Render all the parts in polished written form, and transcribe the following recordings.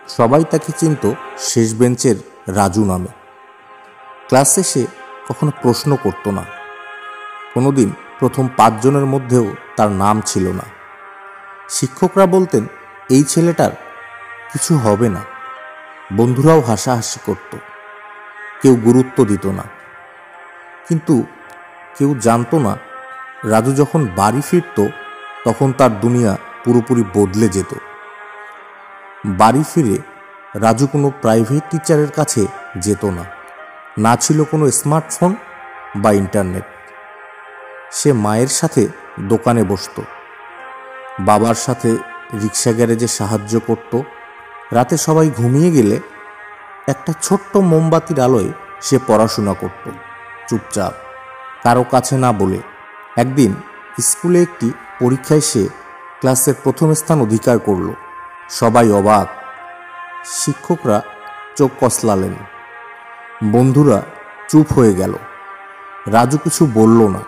সবাই তাকে চিনত শেষ বেঞ্চের রাজু নামে। ক্লাসে সে কখনো প্রশ্ন করত না। কোনোদিন প্রথম 5 জনের মধ্যেও তার নাম ছিল না। শিক্ষকরা বলতেন এই ছেলেটার কিছু হবে না। বন্ধুরাও হাসাহাসি করত, কেউ গুরুত্ব দিত না। কিন্তু কেউ জানতো না রাজু যখন বাড়ি ফিরত তখন তার দুনিয়া পুরোপুরি বদলে যেত। বাড়ি ফিরে রাজু কোনো প্রাইভেট টিচারের কাছে যেত না। না ছিল কোনো স্মার্টফোন বা ইন্টারনেট। সে মায়ের সাথে দোকানে বসত, বাবার সাথে রিক্সা গ্যারেজে সাহায্য করত। রাতে সবাই ঘুমিয়ে গেলে একটা ছোট্ট মোমবাতির আলোয় সে পড়াশোনা করত, চুপচাপ, কারো কাছে না বলে। একদিন স্কুলে একটি পরীক্ষায় সে ক্লাসের প্রথম স্থান অধিকার করল। সবাই অবাক, শিক্ষকরা চোখ কসলালেন, বন্ধুরা চুপ হয়ে গেল। রাজু কিছু বলল না,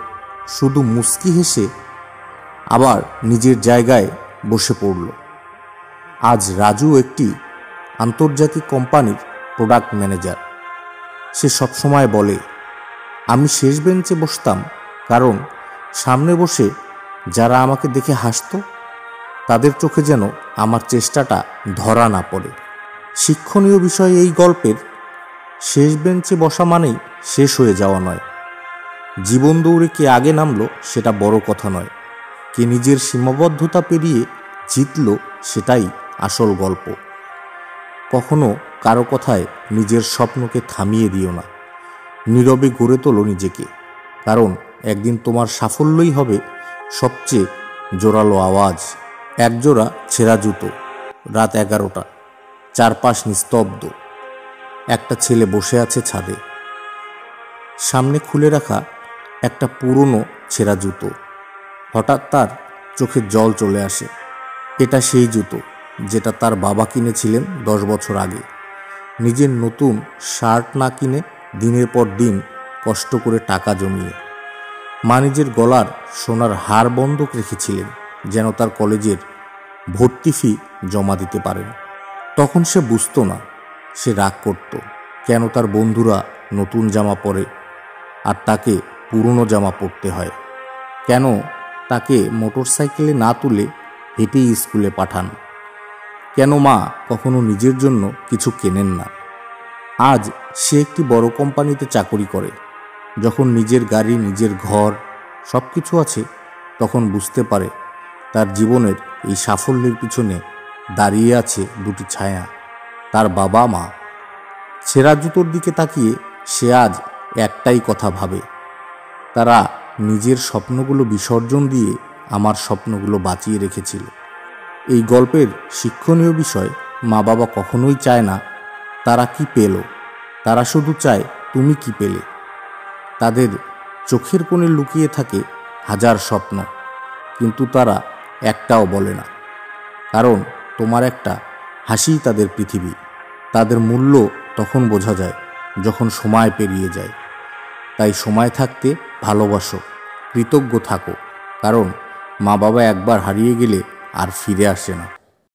শুধু মুচকি হেসে আবার নিজের জায়গায় বসে পড়ল। আজ রাজু একটি আন্তর্জাতিক কোম্পানির প্রোডাক্ট ম্যানেজার। সে সবসময় বলে, আমি শেষ বেঞ্চে বসতাম কারণ সামনে বসে যারা আমাকে দেখে হাসত তাদের চোখে যেন আমার চেষ্টাটা ধরা না পড়ে। শিক্ষণীয় বিষয় এই গল্পের, শেষ বেঞ্চে বসা মানেই শেষ হয়ে যাওয়া নয়। জীবন দৌড়ে কে আগে নামলো সেটা বড় কথা নয়, কে নিজের সীমাবদ্ধতা পেরিয়ে জিতল সেটাই আসল গল্প। কখনো কারো কথায় নিজের স্বপ্নকে থামিয়ে দিও না। নীরবে গড়ে তোলো নিজেকে, কারণ একদিন তোমার সাফল্যই হবে সবচেয়ে জোরালো আওয়াজ। একজোড়া ছেঁড়া জুতো, রাত 11টা, চারপাশ নিস্তব্ধ। একটা ছেলে বসে আছে ছাদে, সামনে খুলে রাখা একটা পুরনো ছেঁড়া জুতো। হঠাৎ তার চোখে জল চলে আসে। এটা সেই জুতো যেটা তার বাবা কিনেছিলেন 10 বছর আগে। নিজের নতুন শার্ট না কিনে দিনের পর দিন কষ্ট করে টাকা জমিয়ে। মা নিজের গলার সোনার হার বন্ধক রেখেছিলেন যেন তার কলেজের ভর্তি ফি জমা দিতে পারেন। তখন সে বুঝতো না, সে রাগ করত কেন তার বন্ধুরা নতুন জামা পরে আর তাকে পুরনো জামা পরতে হয়। কেন তাকে মোটরসাইকেলে না তুলে হেঁটেই স্কুলে পাঠান। কেন মা কখনো নিজের জন্য কিছু কেনেন না। আজ সে একটি বড় কোম্পানিতে চাকরি করে। যখন নিজের গাড়ি, নিজের ঘর, সব কিছু আছে, তখন বুঝতে পারে তার জীবনের এই সাফল্যের পিছনে দাঁড়িয়ে আছে দুটি ছায়া, তার বাবা মা। ছেঁড়া জুতোর দিকে তাকিয়ে সে আজ একটাই কথা ভাবে, তারা নিজের স্বপ্নগুলো বিসর্জন দিয়ে আমার স্বপ্নগুলো বাঁচিয়ে রেখেছিল। এই গল্পের শিক্ষণীয় বিষয়, মা বাবা কখনোই চায় না তারা কি পেল, তারা শুধু চায় তুমি কি পেলে। তাদের চোখের কোণে লুকিয়ে থাকে হাজার স্বপ্ন, কিন্তু তারা একটাও বলে না, কারণ তোমার একটা হাসিই তাদের পৃথিবী। তাদের মূল্য তখন বোঝা যায় যখন সময় পেরিয়ে যায়। তাই সময় থাকতে ভালোবাসো, কৃতজ্ঞ থাকো, কারণ মা বাবা একবার হারিয়ে গেলে আর ফিরে আসে না।